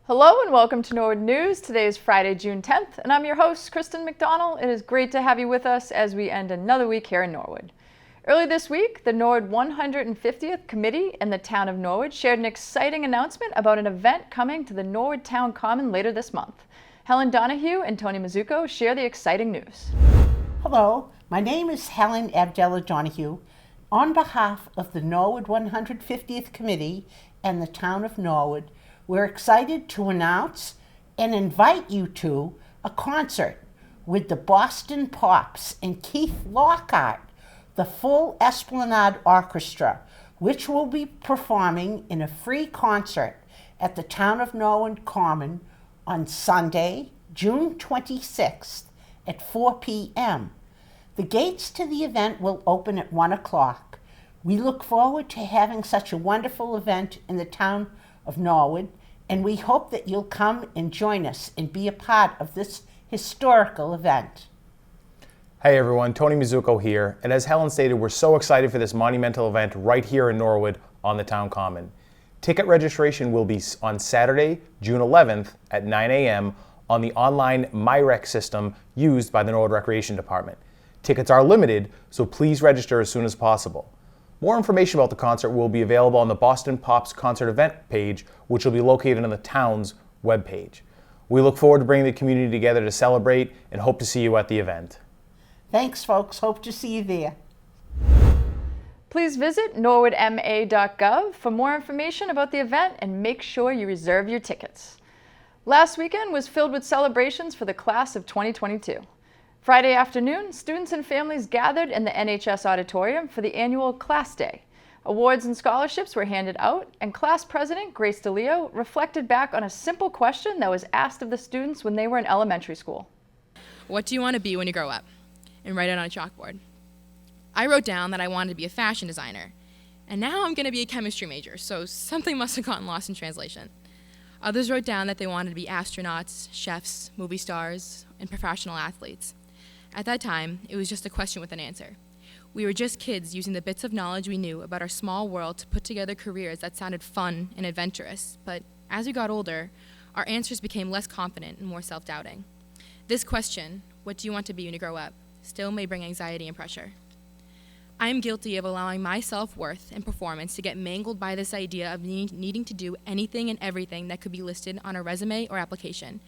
Hello and welcome to Norwood News. Today is Friday, June 10th, and I'm your host, Kristen McDonald. It is great to have you with us as we end another week here in Norwood. Early this week, the Norwood 150th Committee and the Town of Norwood shared an exciting announcement about an event coming to the Norwood Town Common later this month. Helen Donahue and Tony Mizuko share the exciting news. Hello, my name is Helen Abdella Donahue. On behalf of the Norwood 150th Committee and the Town of Norwood, we're excited to announce and invite you to a concert with the Boston Pops and Keith Lockhart, the full Esplanade Orchestra, which will be performing in a free concert at the Town of Norwood Common on Sunday, June 26th at 4 p.m. The gates to the event will open at 1 o'clock. We look forward to having such a wonderful event in the Town of Norwood, and we hope that you'll come and join us and be a part of this historical event. Hey everyone, Tony Mizuko here, and as Helen stated, we're so excited for this monumental event right here in Norwood on the Town Common. Ticket registration will be on Saturday, June 11th at 9 a.m. on the online MyRec system used by the Norwood Recreation Department. Tickets are limited, so please register as soon as possible. More information about the concert will be available on the Boston Pops concert event page, which will be located on the town's webpage. We look forward to bringing the community together to celebrate and hope to see you at the event. Thanks, folks. Hope to see you there. Please visit norwoodma.gov for more information about the event and make sure you reserve your tickets. Last weekend was filled with celebrations for the class of 2022. Friday afternoon, students and families gathered in the NHS auditorium for the annual Class Day. Awards and scholarships were handed out, and Class President Grace DeLeo reflected back on a simple question that was asked of the students when they were in elementary school. What do you want to be when you grow up? And write it on a chalkboard. I wrote down that I wanted to be a fashion designer, and now I'm going to be a chemistry major, so something must have gotten lost in translation. Others wrote down that they wanted to be astronauts, chefs, movie stars, and professional athletes. At that time, it was just a question with an answer. We were just kids using the bits of knowledge we knew about our small world to put together careers that sounded fun and adventurous, but as we got older, our answers became less confident and more self-doubting. This question, what do you want to be when you grow up, still may bring anxiety and pressure. I am guilty of allowing my self-worth and performance to get mangled by this idea of needing to do anything and everything that could be listed on a resume or application.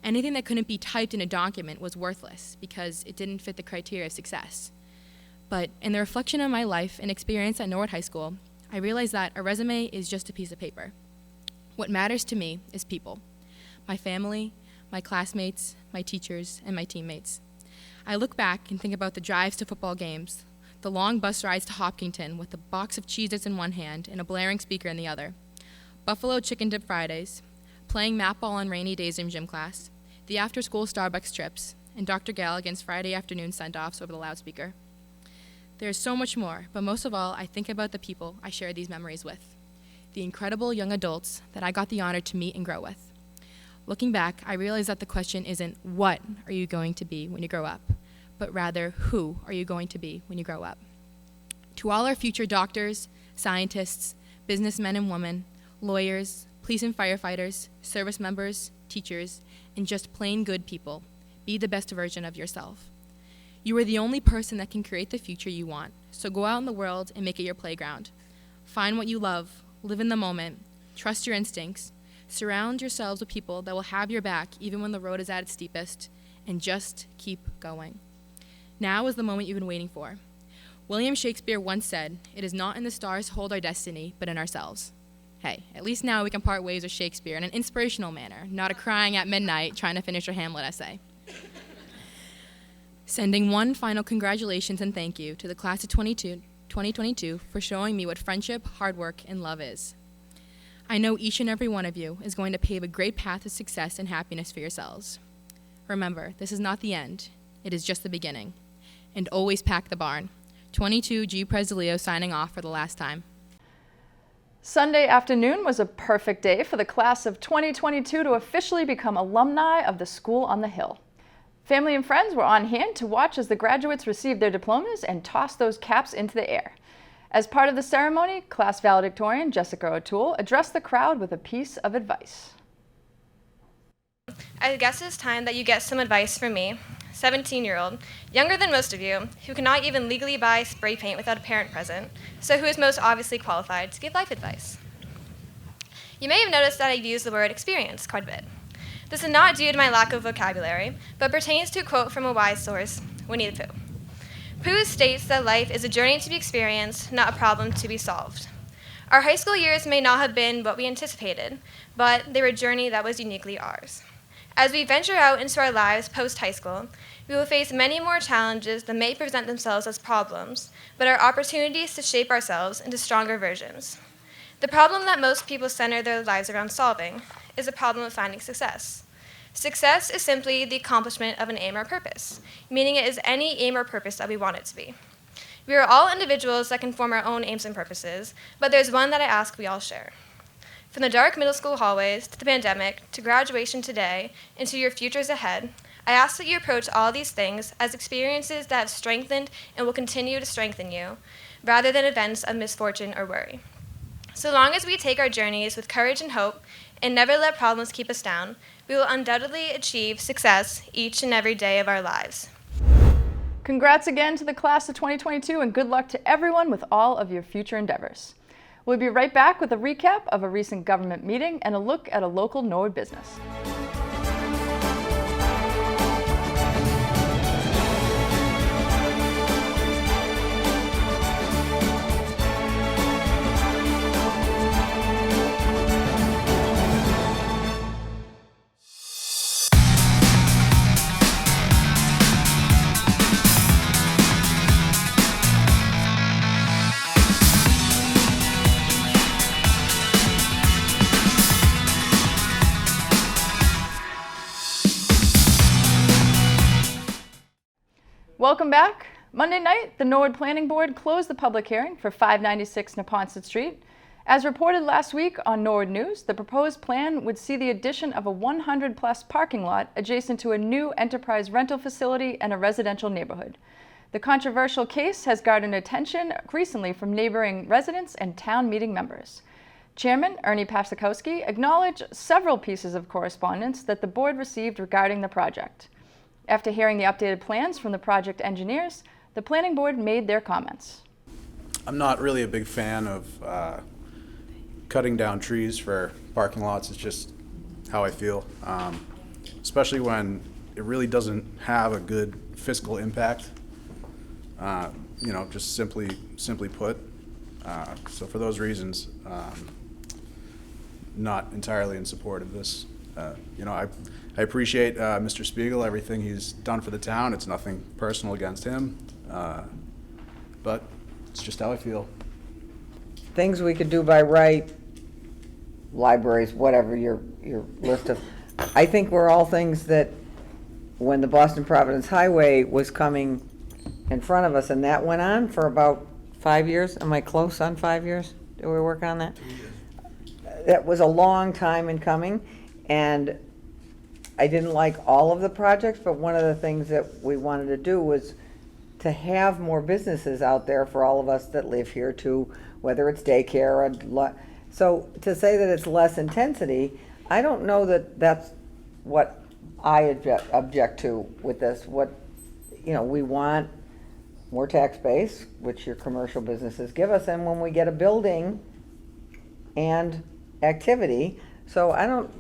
Anything that couldn't be typed in a document was worthless because it didn't fit the criteria of success. But in the reflection of my life and experience at Norwood High School, I realized that a resume is just a piece of paper. What matters to me is people. My family, my classmates, my teachers, and my teammates. I look back and think about the drives to football games, the long bus rides to Hopkinton with a box of Cheez-Its in one hand and a blaring speaker in the other, Buffalo Chicken Dip Fridays, playing mat ball on rainy days in gym class, the after-school Starbucks trips, and Dr. Gallagher's Friday afternoon send-offs over the loudspeaker. There is so much more, but most of all, I think about the people I share these memories with, the incredible young adults that I got the honor to meet and grow with. Looking back, I realize that the question isn't what are you going to be when you grow up, but rather who are you going to be when you grow up. To all our future doctors, scientists, businessmen and women, lawyers, police and firefighters, service members, teachers, and just plain good people, be the best version of yourself. You are the only person that can create the future you want, so go out in the world and make it your playground. Find what you love, live in the moment, trust your instincts, surround yourselves with people that will have your back even when the road is at its steepest, and just keep going. Now is the moment you've been waiting for. William Shakespeare once said, "It is not in the stars to hold our destiny, but in ourselves." Hey, at least now we can part ways with Shakespeare in an inspirational manner, not a crying at midnight trying to finish your Hamlet essay. Sending one final congratulations and thank you to the class of 2022 for showing me what friendship, hard work, and love is. I know each and every one of you is going to pave a great path of success and happiness for yourselves. Remember, this is not the end. It is just the beginning. And always pack the barn. 22 G. Presleo signing off for the last time. Sunday afternoon was a perfect day for the class of 2022 to officially become alumni of the School on the Hill. Family and friends were on hand to watch as the graduates received their diplomas and tossed those caps into the air. As part of the ceremony, class valedictorian Jessica O'Toole addressed the crowd with a piece of advice. I guess it's time that you get some advice from me, 17-year-old, younger than most of you, who cannot even legally buy spray paint without a parent present, so who is most obviously qualified to give life advice. You may have noticed that I've used the word experience quite a bit. This is not due to my lack of vocabulary, but pertains to a quote from a wise source, Winnie the Pooh. Pooh states that life is a journey to be experienced, not a problem to be solved. Our high school years may not have been what we anticipated, but they were a journey that was uniquely ours. As we venture out into our lives post-high school, we will face many more challenges that may present themselves as problems, but are opportunities to shape ourselves into stronger versions. The problem that most people center their lives around solving is the problem of finding success. Success is simply the accomplishment of an aim or purpose, meaning it is any aim or purpose that we want it to be. We are all individuals that can form our own aims and purposes, but there's one that I ask we all share. From the dark middle school hallways, to the pandemic, to graduation today, and to your futures ahead, I ask that you approach all these things as experiences that have strengthened and will continue to strengthen you, rather than events of misfortune or worry. So long as we take our journeys with courage and hope, and never let problems keep us down, we will undoubtedly achieve success each and every day of our lives. Congrats again to the class of 2022 and good luck to everyone with all of your future endeavors. We'll be right back with a recap of a recent government meeting and a look at a local Norwood business. Welcome back. Monday night, the Norwood Planning Board closed the public hearing for 596 Neponset Street. As reported last week on Norwood News, the proposed plan would see the addition of a 100-plus parking lot adjacent to a new enterprise rental facility and a residential neighborhood. The controversial case has garnered attention recently from neighboring residents and town meeting members. Chairman Ernie Pasakowski acknowledged several pieces of correspondence that the board received regarding the project. After hearing the updated plans from the project engineers, the planning board made their comments. I'm not really a big fan of cutting down trees for parking lots. It's just how I feel, especially when it really doesn't have a good fiscal impact. Just simply put. So for those reasons, not entirely in support of this. I appreciate Mr. Spiegel, everything he's done for the town. It's nothing personal against him, but it's just how I feel. Things we could do by right, libraries, whatever your list of. I think were all things that when the Boston Providence Highway was coming in front of us, and that went on for about 5 years. Am I close on 5 years? Did we work on that? That was a long time in coming, and I didn't like all of the projects, but one of the things that we wanted to do was to have more businesses out there for all of us that live here too, whether it's daycare or so to say that it's less intensity, I don't know that that's what I object to with this. We want more tax base, which your commercial businesses give us, and when we get a building and activity, so I don't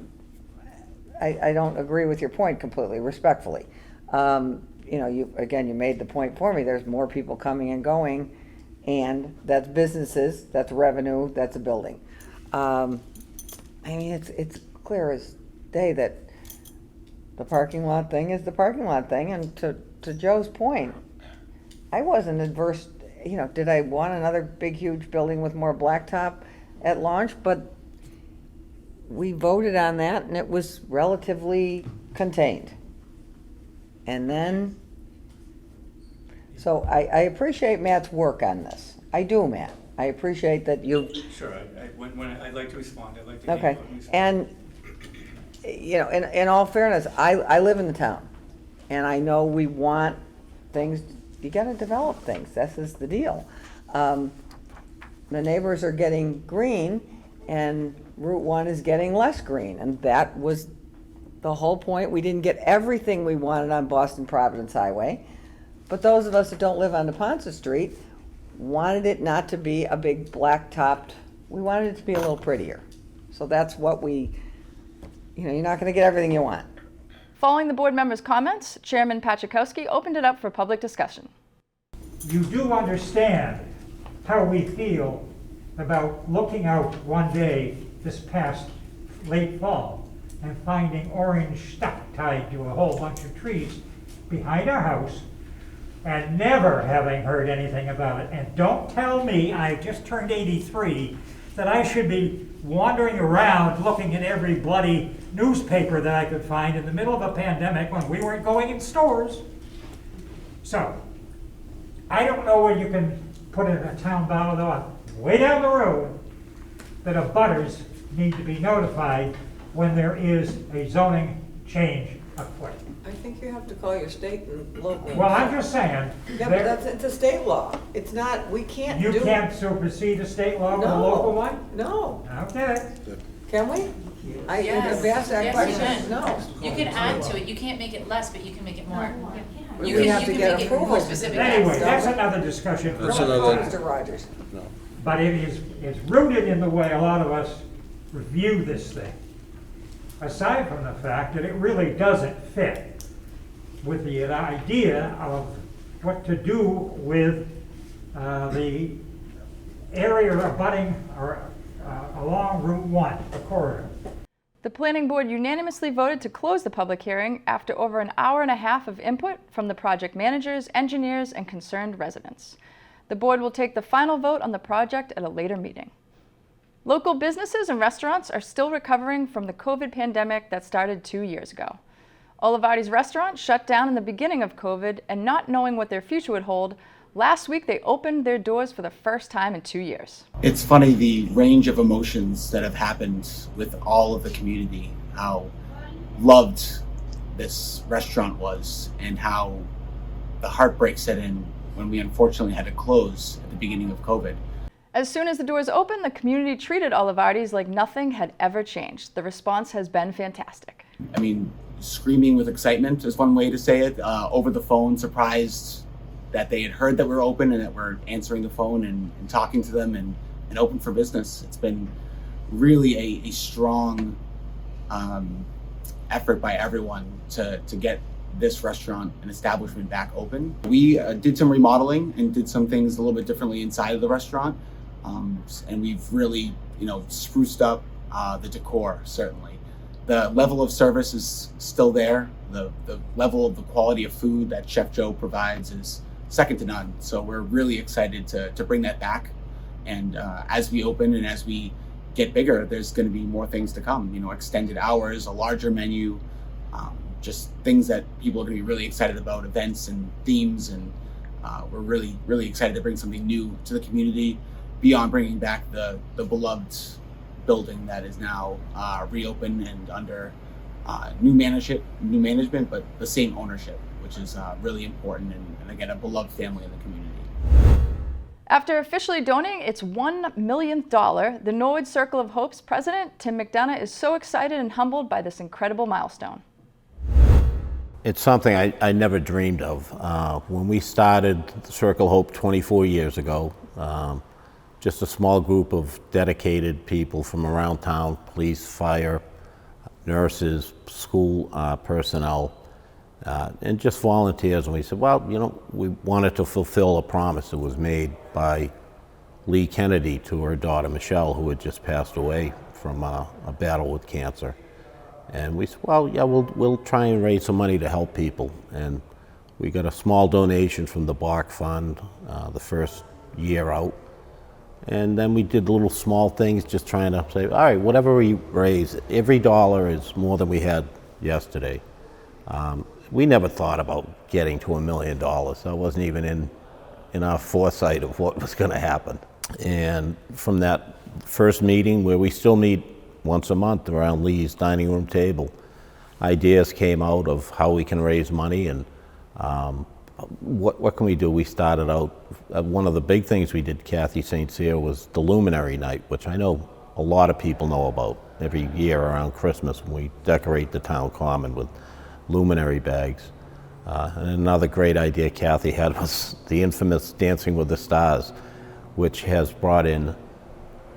agree with your point completely, respectfully. You made the point for me. There's more people coming and going, and that's businesses, that's revenue, that's a building. It's clear as day that the parking lot thing is the parking lot thing. And to Joe's point, I wasn't adverse. Did I want another big, huge building with more blacktop at launch? But we voted on that, and it was relatively contained. And then, so I appreciate Matt's work on this. I do, Matt. I appreciate that you. Sure. When I'd like to respond, I'd like to. Okay. And in all fairness, I live in the town, and I know we want things. You got to develop things. This is the deal. The neighbors are getting green, and Route 1 is getting less green, and that was the whole point. We didn't get everything we wanted on Boston Providence Highway, but those of us that don't live on the Ponce Street wanted it not to be a big black-topped, we wanted it to be a little prettier. So that's what you're not going to get everything you want. Following the board members' comments, Chairman Pachakowski opened it up for public discussion. You do understand how we feel about looking out one day this past late fall and finding orange stuff tied to a whole bunch of trees behind our house and never having heard anything about it. And don't tell me, I just turned 83, that I should be wandering around looking at every bloody newspaper that I could find in the middle of a pandemic when we weren't going in stores. So, I don't know where you can put in a town bylaw way down the road that abutters need to be notified when there is a zoning change afoot. I think you have to call your state and local. Well, I'm just saying. Yeah, but it's a state law. It's not, we can't do. You can't supersede a state law with a local one? No. Okay. Can we? Yes. I've asked that Yes, question. you can. No. You can add to it, you can't make it less, but you can make it more. We You would can, have you to can get make it more approval. specific. Anyway, yes. that's another discussion. That's Don't another- call Mr. Rogers. But it's rooted in the way a lot of us review this thing. Aside from the fact that it really doesn't fit with the idea of what to do with the area abutting or along Route 1, the corridor. The planning board unanimously voted to close the public hearing after over an hour and a half of input from the project managers, engineers, and concerned residents. The board will take the final vote on the project at a later meeting. Local businesses and restaurants are still recovering from the COVID pandemic that started 2 years ago. Olivos Restaurant shut down in the beginning of COVID, and not knowing what their future would hold, last week they opened their doors for the first time in 2 years. It's funny the range of emotions that have happened with all of the community, how loved this restaurant was and how the heartbreak set in when we unfortunately had to close at the beginning of COVID. As soon as the doors opened, the community treated Olivos like nothing had ever changed. The response has been fantastic. I mean, screaming with excitement is one way to say it. Over the phone, surprised that they had heard that we were open and that we're answering the phone and talking to them and open for business. It's been really a strong effort by everyone to get this restaurant and establishment back open. We did some remodeling and did some things a little bit differently inside of the restaurant. And we've really, spruced up the decor, certainly. The level of service is still there. The level of the quality of food that Chef Joe provides is second to none. So we're really excited to bring that back. And as we open and as we get bigger, there's going to be more things to come. Extended hours, a larger menu, just things that people are going to be really excited about, events and themes. And we're really, really excited to bring something new to the community beyond bringing back the beloved building that is now reopened and under new management, but the same ownership, which is really important and again, a beloved family in the community. After officially donating its $1 millionth, the Norwood Circle of Hope's president, Tim McDonough, is so excited and humbled by this incredible milestone. It's something I never dreamed of. When we started the Circle of Hope 24 years ago, just a small group of dedicated people from around town, police, fire, nurses, school personnel, and just volunteers. And we said, well, we wanted to fulfill a promise that was made by Lee Kennedy to her daughter, Michelle, who had just passed away from a battle with cancer. And we said, well, yeah, we'll try and raise some money to help people. And we got a small donation from the Bach Fund the first year out. And then we did little small things, just trying to say, all right, whatever we raise, every dollar is more than we had yesterday. We never thought about getting to $1 million. That wasn't even in our foresight of what was going to happen. And from that first meeting, where we still meet once a month around Lee's dining room table, ideas came out of how we can raise money and what can we do. We started out, one of the big things we did, Kathy St. Cyr, was the Luminary Night, which I know a lot of people know about. every year around Christmas when we decorate the town common with luminary bags. And another great idea Kathy had was the infamous Dancing with the Stars, which has brought in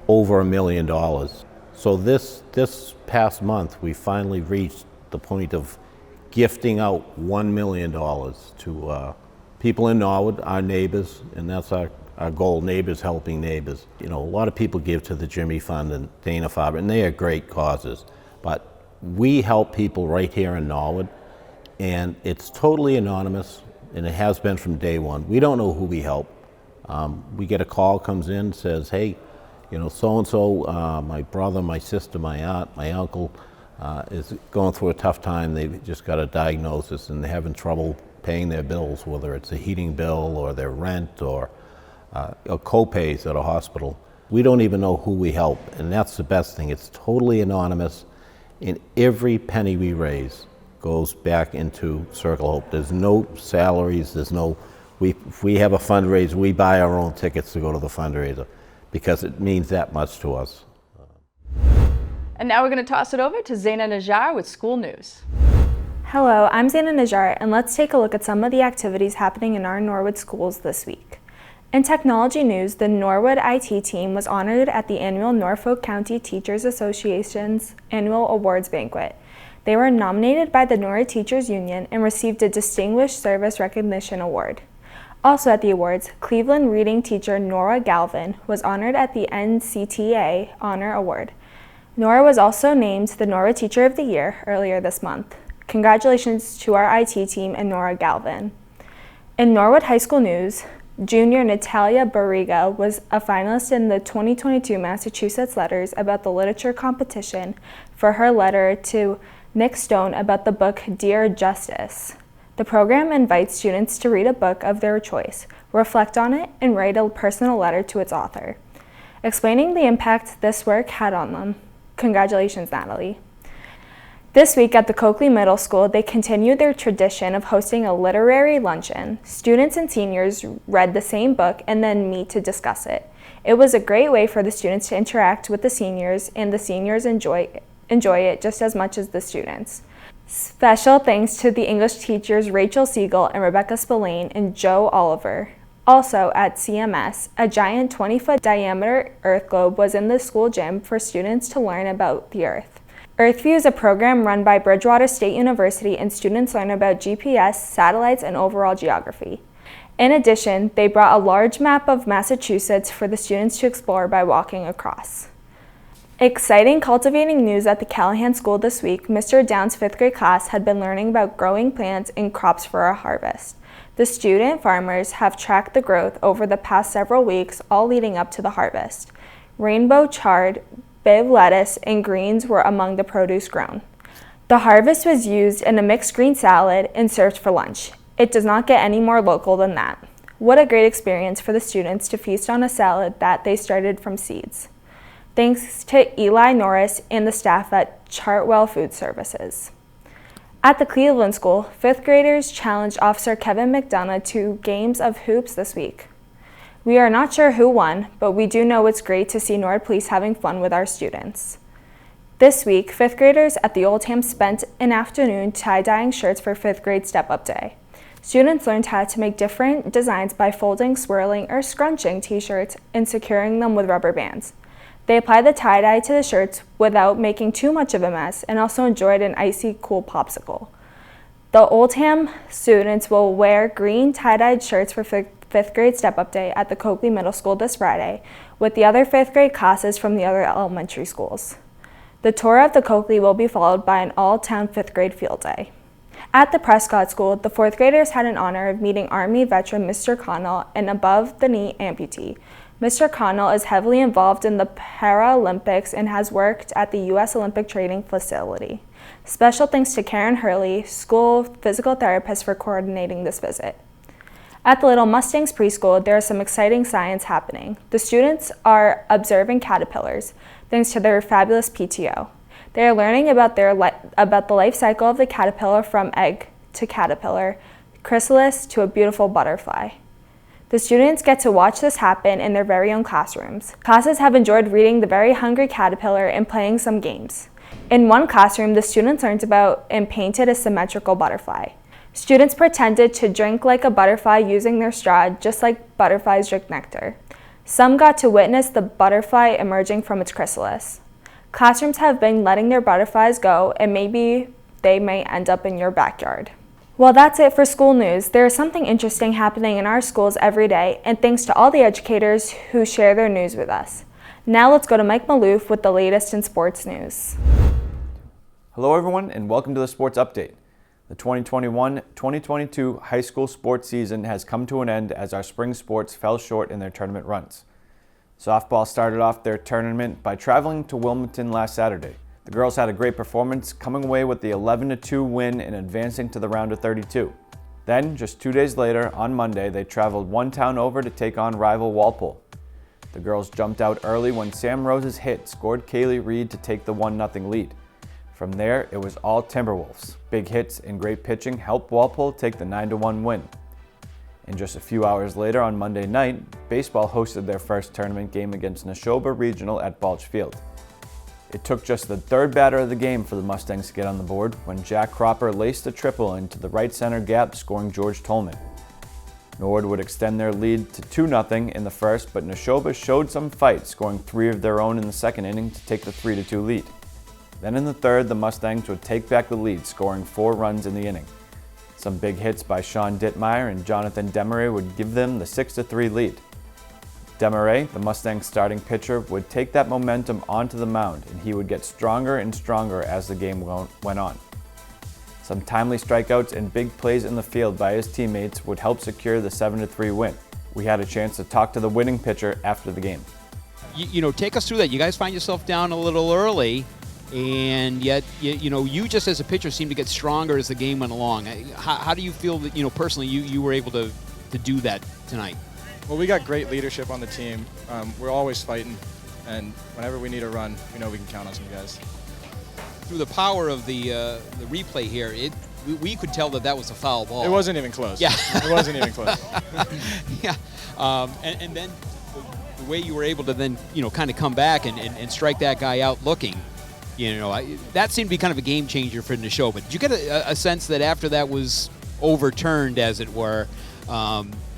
over $1 million. So this past month, we finally reached the point of gifting out $1 million to people in Norwood, our neighbors, and that's our goal, neighbors helping neighbors. You know, a lot of people give to the Jimmy Fund and Dana-Farber, and they are great causes, but we help people right here in Norwood, and it's totally anonymous, and it has been from day one. We don't know who we help. We get a call, comes in, says, hey, you know, so-and-so, my brother, my sister, my aunt, my uncle is going through a tough time. They've just got a diagnosis and they're having trouble paying their bills, whether it's a heating bill or their rent or co-pays at a hospital. We don't even know who we help, and that's the best thing. It's totally anonymous, and every penny we raise goes back into Circle Hope. There's no salaries, there's no, if we have a fundraiser, we buy our own tickets to go to the fundraiser because it means that much to us. And now we're going to toss it over to Zaina Najjar with school news. Hello, I'm Zaina Najjar, and let's take a look at some of the activities happening in our Norwood schools this week. In technology news, the Norwood IT team was honored at the annual Norfolk County Teachers Association's annual awards banquet. They were nominated by the Norwood Teachers Union and received a Distinguished Service Recognition Award. Also at the awards, Cleveland reading teacher Nora Galvin was honored at the NCTA Honor Award. Nora was also named the Norwood Teacher of the Year earlier this month. Congratulations to our IT team and Nora Galvin. In Norwood High School news, junior Natalia Barriga was a finalist in the 2022 Massachusetts Letters about the Literature competition for her letter to Nick Stone about the book Dear Justice. The program invites students to read a book of their choice, reflect on it, and write a personal letter to its author, explaining the impact this work had on them. Congratulations, Natalie. This week at the Coakley Middle School, they continued their tradition of hosting a literary luncheon. Students and seniors read the same book and then meet to discuss it. It was a great way for the students to interact with the seniors, and the seniors enjoy it just as much as the students. Special thanks to the English teachers Rachel Siegel and Rebecca Spillane and Joe Oliver. Also at CMS, a giant 20-foot diameter Earth globe was in the school gym for students to learn about the Earth. EarthView is a program run by Bridgewater State University, and students learn about GPS, satellites, and overall geography. In addition, they brought a large map of Massachusetts for the students to explore by walking across. Exciting cultivating news at the Callahan School this week. Mr. Down's 5th grade class had been learning about growing plants and crops for a harvest. The student farmers have tracked the growth over the past several weeks, all leading up to the harvest. Rainbow chard, Biv lettuce, and greens were among the produce grown. The harvest was used in a mixed green salad and served for lunch. It does not get any more local than that. What a great experience for the students to feast on a salad that they started from seeds. Thanks to Eli Norris and the staff at Chartwell Food Services. At the Cleveland School, 5th graders challenged Officer Kevin McDonough to games of hoops this week. We are not sure who won, but we do know it's great to see Norwood Police having fun with our students. This week, 5th graders at the Oldham spent an afternoon tie-dyeing shirts for 5th grade Step-Up Day. Students learned how to make different designs by folding, swirling, or scrunching t-shirts and securing them with rubber bands. They applied the tie-dye to the shirts without making too much of a mess and also enjoyed an icy cool popsicle. The Oldham students will wear green tie-dyed shirts for 5th grade Step-Up Day at the Coakley Middle School this Friday, with the other 5th grade classes from the other elementary schools. The tour of the Coakley will be followed by an all-town 5th grade field day. At the Prescott School, the 4th graders had an honor of meeting Army veteran Mr. Connell, an above-the-knee amputee. Mr. Connell is heavily involved in the Paralympics and has worked at the U.S. Olympic Training Facility. Special thanks to Karen Hurley, school physical therapist, for coordinating this visit. At the Little Mustangs preschool, there is some exciting science happening. The students are observing caterpillars, thanks to their fabulous PTO. They are learning about the life cycle of the caterpillar from egg to caterpillar, chrysalis to a beautiful butterfly. The students get to watch this happen in their very own classrooms. Classes have enjoyed reading The Very Hungry Caterpillar and playing some games. In one classroom, the students learned about and painted a symmetrical butterfly. Students pretended to drink like a butterfly using their straw, just like butterflies drink nectar. Some got to witness the butterfly emerging from its chrysalis. Classrooms have been letting their butterflies go, and maybe they may end up in your backyard. Well, that's it for school news. There is something interesting happening in our schools every day, and thanks to all the educators who share their news with us. Now let's go to Mike Maloof with the latest in sports news. Hello everyone, and welcome to the Sports Update. The 2021-2022 high school sports season has come to an end as our spring sports fell short in their tournament runs. Softball started off their tournament by traveling to Wilmington last Saturday. The girls had a great performance, coming away with the 11-2 win and advancing to the round of 32. Then, just 2 days later, on Monday, they traveled one town over to take on rival Walpole. The girls jumped out early when Sam Rose's hit scored Kaylee Reed to take the 1-0 lead. From there, it was all Timberwolves. Big hits and great pitching helped Walpole take the 9-1 win. And just a few hours later on Monday night, baseball hosted their first tournament game against Neshoba Regional at Balch Field. It took just the third batter of the game for the Mustangs to get on the board when Jack Cropper laced a triple into the right center gap, scoring George Tolman. Norwood would extend their lead to 2-0 in the first, but Neshoba showed some fight, scoring 3 of their own in the second inning to take the 3-2 lead. Then in the third, the Mustangs would take back the lead, scoring 4 runs in the inning. Some big hits by Sean Dittmeyer and Jonathan Demaray would give them the 6-3 lead. Demaray, the Mustangs starting pitcher, would take that momentum onto the mound, and he would get stronger and stronger as the game went on. Some timely strikeouts and big plays in the field by his teammates would help secure the 7-3 win. We had a chance to talk to the winning pitcher after the game. Take us through that. You guys find yourself down a little early, and yet, you just as a pitcher seem to get stronger as the game went along. How do you feel that, personally, you were able to do that tonight? Well, we got great leadership on the team. We're always fighting, and whenever we need a run, we know we can count on some guys. Through the power of the replay here, we could tell that was a foul ball. It wasn't even close. Yeah. It wasn't even close. Yeah. And then the way you were able to then, kind of come back and strike that guy out looking, that seemed to be kind of a game changer for the show. But did you get a sense that after that was overturned, as it were,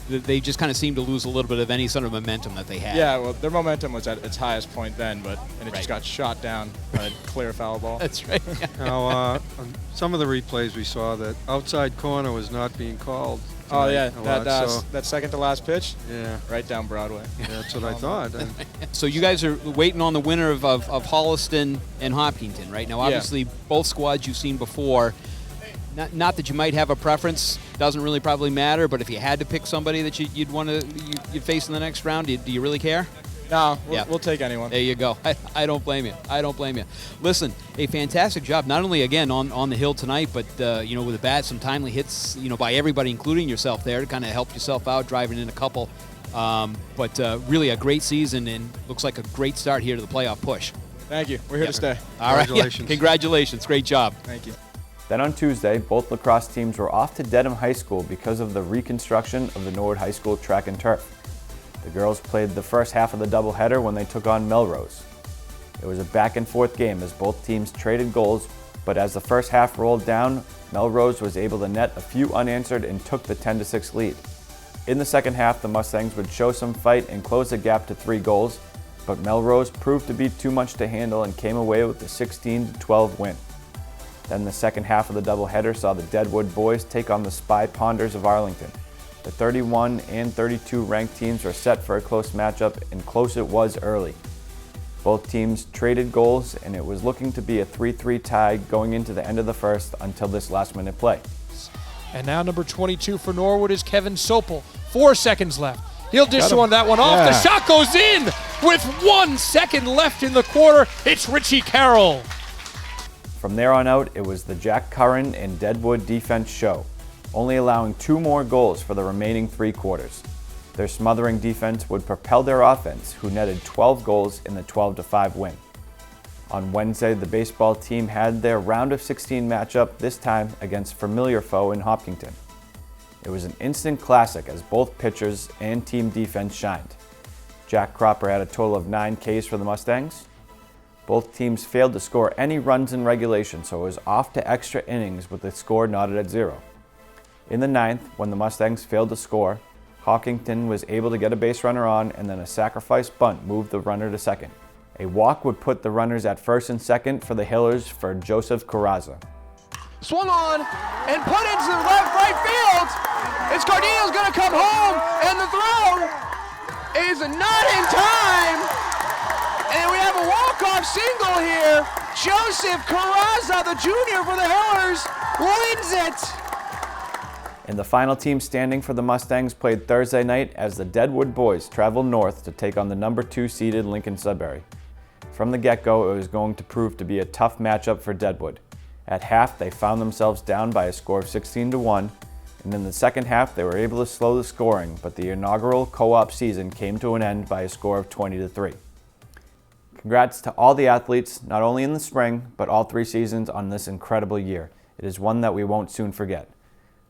they just kind of seemed to lose a little bit of any sort of momentum that they had? Yeah, well, their momentum was at its highest point then, and it just got shot down by a clear foul ball. That's right. Now, on some of the replays we saw that outside corner was not being called. Oh yeah, that second to last pitch. Yeah, right down Broadway. Yeah, that's what I thought. So you guys are waiting on the winner of Holliston and Hopkinton, right? Now, obviously, both squads you've seen before. Not that you might have a preference, doesn't really probably matter, but if you had to pick somebody that you'd want to you'd face in the next round, do you really care? No, we'll take anyone. There you go. I don't blame you. I don't blame you. Listen, a fantastic job, not only, again, on the hill tonight, but, with the bat, some timely hits, by everybody, including yourself there, to kind of help yourself out, driving in a couple. But really a great season, and looks like a great start here to the playoff push. Thank you. We're here to stay. All right. Congratulations. Congratulations. Great job. Thank you. Then on Tuesday, both lacrosse teams were off to Dedham High School because of the reconstruction of the Norwood High School track and turf. The girls played the first half of the doubleheader when they took on Melrose. It was a back-and-forth game as both teams traded goals, but as the first half rolled down, Melrose was able to net a few unanswered and took the 10-6 lead. In the second half, the Mustangs would show some fight and close the gap to 3 goals, but Melrose proved to be too much to handle and came away with the 16-12 win. Then the second half of the doubleheader saw the Deadwood boys take on the Spy Ponders of Arlington. The 31 and 32 ranked teams were set for a close matchup, and close it was early. Both teams traded goals, and it was looking to be a 3-3 tie going into the end of the first until this last-minute play. And now number 22 for Norwood is Kevin Sopel. 4 seconds left. He'll dish one that one off. The shot goes in with 1 second left in the quarter. It's Richie Carroll. From there on out, it was the Jack Curran and Deadwood defense show, only allowing 2 more goals for the remaining 3 quarters. Their smothering defense would propel their offense, who netted 12 goals in the 12-5 win. On Wednesday, the baseball team had their round of 16 matchup, this time against familiar foe in Hopkinton. It was an instant classic as both pitchers and team defense shined. Jack Cropper had a total of 9 Ks for the Mustangs. Both teams failed to score any runs in regulation, so it was off to extra innings with the score knotted at 0. In the 9th, when the Mustangs failed to score, Hawkington was able to get a base runner on, and then a sacrifice bunt moved the runner to second. A walk would put the runners at first and second for the Hillers for Joseph Carrazza. Swung on and put into the right field. It's Gardino's going to come home, and the throw is not in time. And we have a walk-off single here. Joseph Carrazza, the junior for the Hillers, wins it. And the final team standing for the Mustangs played Thursday night as the Deadwood boys traveled north to take on the number 2 seeded Lincoln Sudbury. From the get-go, it was going to prove to be a tough matchup for Deadwood. At half, they found themselves down by a score of 16-1, and in the second half, they were able to slow the scoring, but the inaugural co-op season came to an end by a score of 20-3. Congrats to all the athletes, not only in the spring, but all 3 seasons on this incredible year. It is one that we won't soon forget.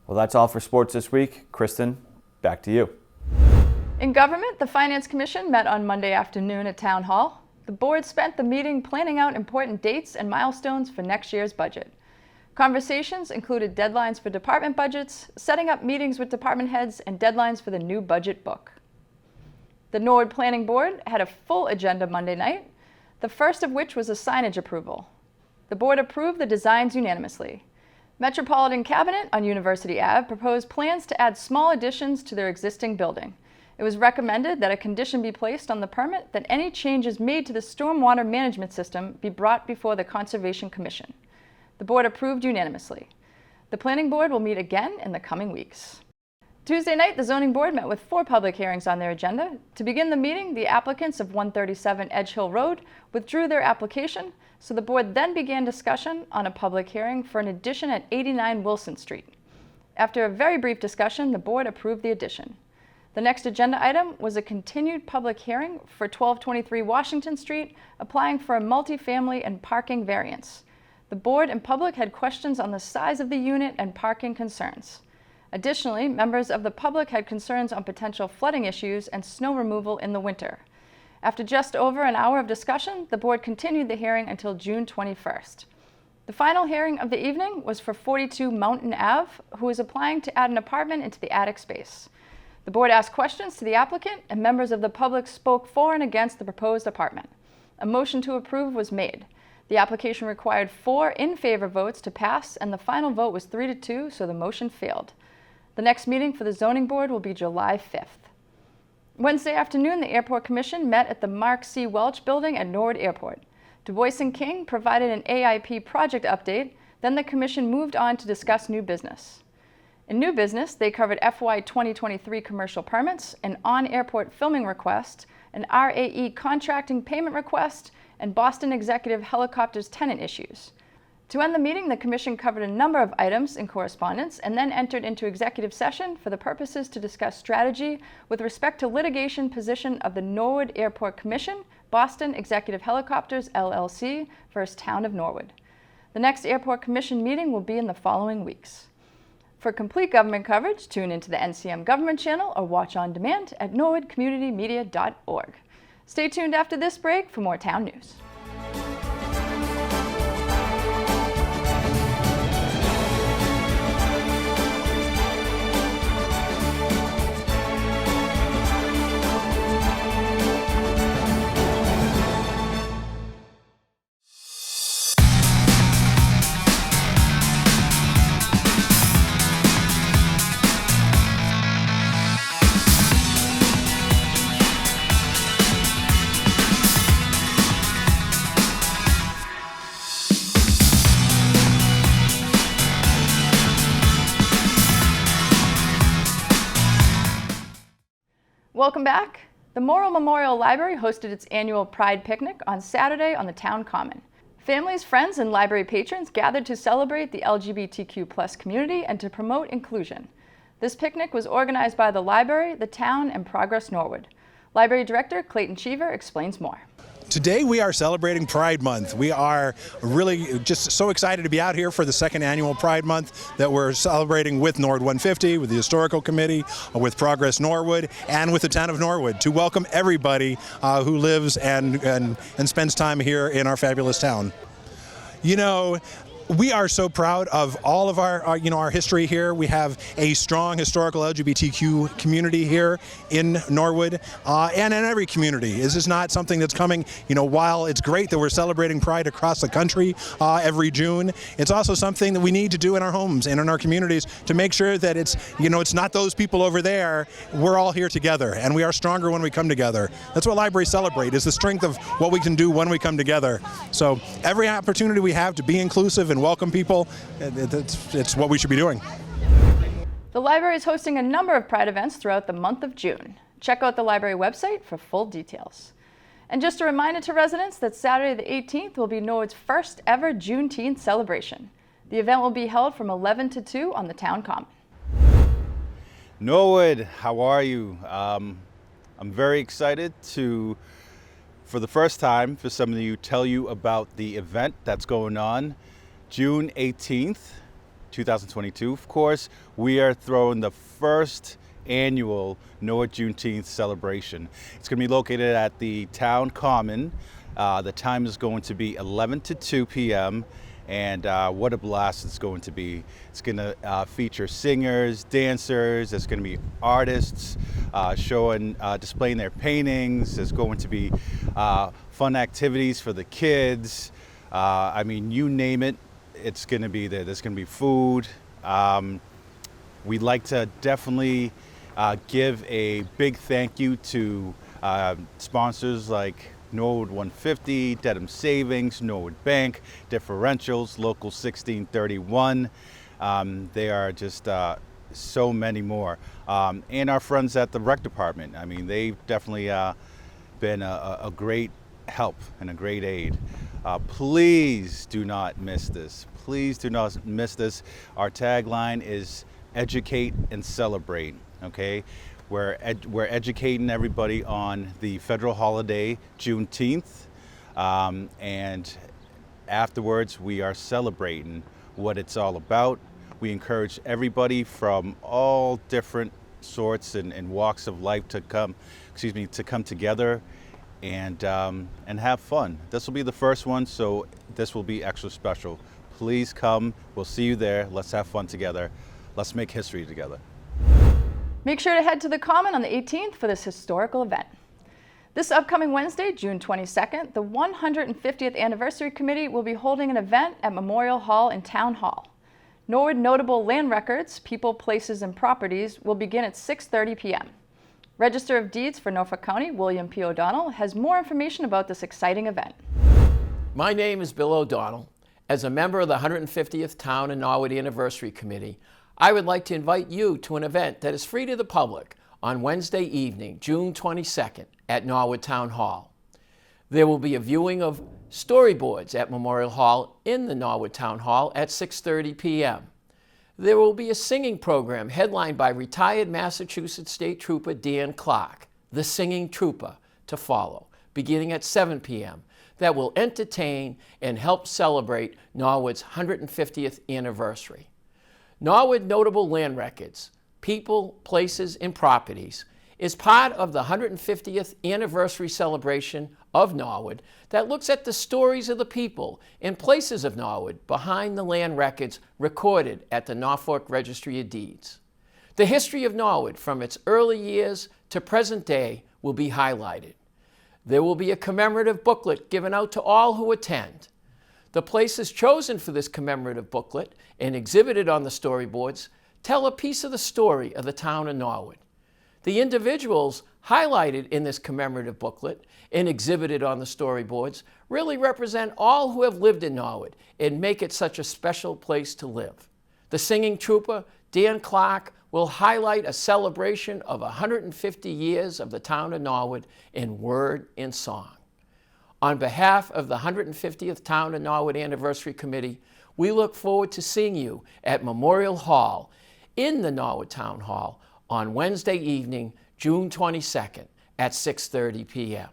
Well, that's all for sports this week. Kristen, back to you. In government, the Finance Commission met on Monday afternoon at Town Hall. The board spent the meeting planning out important dates and milestones for next year's budget. Conversations included deadlines for department budgets, setting up meetings with department heads, and deadlines for the new budget book. The Norwood Planning Board had a full agenda Monday night, the first of which was a signage approval. The board approved the designs unanimously. Metropolitan Cabinet on University Ave proposed plans to add small additions to their existing building. It was recommended that a condition be placed on the permit that any changes made to the stormwater management system be brought before the Conservation Commission. The board approved unanimously. The Planning Board will meet again in the coming weeks. Tuesday night, the Zoning Board met with 4 public hearings on their agenda. To begin the meeting, the applicants of 137 Edge Hill Road withdrew their application, so the board then began discussion on a public hearing for an addition at 89 Wilson Street. After a very brief discussion, the board approved the addition. The next agenda item was a continued public hearing for 1223 Washington Street, applying for a multifamily and parking variance. The board and public had questions on the size of the unit and parking concerns. Additionally, members of the public had concerns on potential flooding issues and snow removal in the winter. After just over an hour of discussion, the board continued the hearing until June 21st. The final hearing of the evening was for 42 Mountain Ave, who is applying to add an apartment into the attic space. The board asked questions to the applicant, and members of the public spoke for and against the proposed apartment. A motion to approve was made. The application required 4 in favor votes to pass, and the final vote was 3-2, so the motion failed. The next meeting for the Zoning Board will be July 5th. Wednesday afternoon, the Airport Commission met at the Mark C. Welch Building at Norwood Airport. Du Bois and King provided an AIP project update, then the Commission moved on to discuss new business. In new business, they covered FY 2023 commercial permits, an on-airport filming request, an RAE contracting payment request, and Boston Executive Helicopters tenant issues. To end the meeting, the Commission covered a number of items in correspondence and then entered into executive session for the purposes to discuss strategy with respect to litigation position of the Norwood Airport Commission, Boston Executive Helicopters LLC versus Town of Norwood. The next Airport Commission meeting will be in the following weeks. For complete government coverage, tune into the NCM Government Channel or watch on demand at norwoodcommunitymedia.org. Stay tuned after this break for more town news. Welcome back. The Morrill Memorial Library hosted its annual Pride Picnic on Saturday on the Town Common. Families, friends, and library patrons gathered to celebrate the LGBTQ+ community and to promote inclusion. This picnic was organized by the library, the town, and Progress Norwood. Library Director Clayton Cheever explains more. Today we are celebrating Pride Month. We are really just so excited to be out here for the second annual Pride Month that we're celebrating with Norwood 150, with the Historical Committee, with Progress Norwood, and with the town of Norwood to welcome everybody who lives and spends time here in our fabulous town. You know, we are so proud of all of our history here. We have a strong historical LGBTQ community here in Norwood and in every community. This is not something that's coming, while it's great that we're celebrating Pride across the country every June, it's also something that we need to do in our homes and in our communities to make sure that it's not those people over there. We're all here together, and we are stronger when we come together. That's what libraries celebrate, is the strength of what we can do when we come together. So every opportunity we have to be inclusive and welcome people, it's what we should be doing. The library is hosting a number of Pride events throughout the month of June. Check out the library website for full details. And just a reminder to residents that Saturday the 18th will be Norwood's first ever Juneteenth celebration. The event will be held from 11 to 2 on the town common. Norwood, how are you? I'm very excited to, for the first time, for some of you, tell you about the event that's going on June 18th, 2022. Of course, we are throwing the first annual Norwood Juneteenth celebration. It's going to be located at the town common. The time is going to be 11 to 2 p.m. and what a blast it's going to be. It's going to feature singers, dancers, there's going to be artists displaying their paintings, there's going to be fun activities for the kids. I mean, you name it, it's going to be there. There's going to be food. We'd like to definitely give a big thank you to sponsors like Norwood 150, Dedham Savings, Norwood Bank, Differentials, Local 1631. They are just so many more. And our friends at the rec department. I mean, they've definitely been a great help and a great aid. Please do not miss this. Please do not miss this. Our tagline is educate and celebrate, okay? We're educating everybody on the federal holiday, Juneteenth, and afterwards we are celebrating what it's all about. We encourage everybody from all different sorts and walks of life to come together and have fun. This will be the first one, so this will be extra special. Please come. We'll see you there. Let's have fun together. Let's make history together. Make sure to head to the Common on the 18th for this historical event. This upcoming Wednesday, June 22nd, the 150th Anniversary Committee will be holding an event at Memorial Hall and Town Hall. Norwood Notable Land Records, People, Places, and Properties will begin at 6:30 p.m. Register of Deeds for Norfolk County, William P. O'Donnell, has more information about this exciting event. My name is Bill O'Donnell. As a member of the 150th Town and Norwood Anniversary Committee, I would like to invite you to an event that is free to the public on Wednesday evening, June 22nd, at Norwood Town Hall. There will be a viewing of storyboards at Memorial Hall in the Norwood Town Hall at 6:30 p.m. There will be a singing program headlined by retired Massachusetts State Trooper Dan Clark, the Singing Trooper, to follow, beginning at 7 p.m. that will entertain and help celebrate Norwood's 150th anniversary. Norwood Notable Land Records, People, Places, and Properties is part of the 150th anniversary celebration of Norwood that looks at the stories of the people and places of Norwood behind the land records recorded at the Norfolk Registry of Deeds. The history of Norwood from its early years to present day will be highlighted. There will be a commemorative booklet given out to all who attend. The places chosen for this commemorative booklet and exhibited on the storyboards tell a piece of the story of the town of Norwood. The individuals highlighted in this commemorative booklet and exhibited on the storyboards really represent all who have lived in Norwood and make it such a special place to live. The singing trooper, Dan Clark, will highlight a celebration of 150 years of the town of Norwood in word and song. On behalf of the 150th Town and Norwood Anniversary Committee, we look forward to seeing you at Memorial Hall in the Norwood Town Hall on Wednesday evening, June 22nd at 6:30 p.m.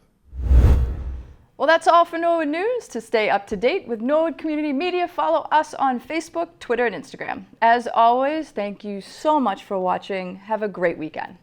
Well, that's all for Norwood News. To stay up to date with Norwood Community Media, follow us on Facebook, Twitter, and Instagram. As always, thank you so much for watching. Have a great weekend.